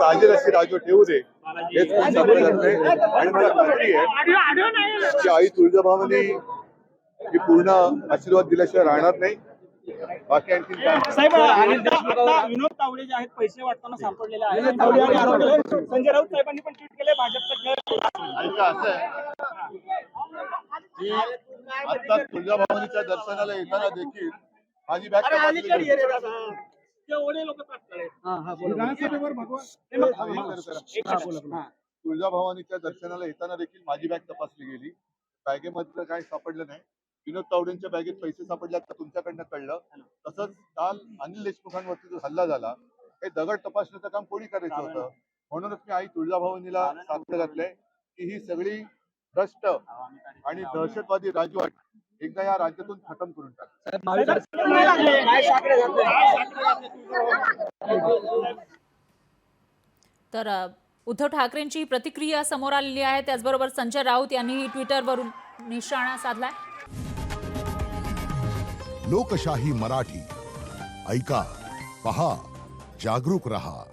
पाहिजे अशी राजू ठेवू दे हेच सांगत घातलंय. आणि मला खात्री आहे की आई तुळजाभवानी ही पूर्ण आशीर्वाद दिल्याशिवाय राहणार नाही. बाकी आणखी साहेब विनोद तावडे जे आहेत पैसे वाटताना सापडलेले आहेत. संजय राऊत साहेबांनी पण ट्विट केले भाजपचं ऐका असं आहे की आता तुळजाभवानीच्या दर्शनाला येताना देखील माझी बॅग तपासली तुळजाभवानीच्या दर्शनाला येताना देखील माझी बॅग तपासली गेली. बॅगेमधलं काही सापडलं नाही. विनोद तावडेंच्या बॅगेत पैसे सापडल्यात का तुमच्याकडनं कळलं. तसंच काल अनिल देशमुखांवरती जो हल्ला झाला हे दगड तपासण्याचं काम कोणी करायचं होतं. म्हणूनच मी आई तुळजाभवानीला सांगत घातलंय की ही सगळी भ्रष्ट आणि दहशतवादी राजवट एकदा या राज्यातून खतम करून टाक. तर उद्धव ठाकरेंची प्रतिक्रिया समोर आलेली आहे. त्याचबरोबर संजय राऊत यांनी ट्विटरवरून निशाणा साधलाय. लोकशाही मराठी ऐका, पहा, जागरूक रहा.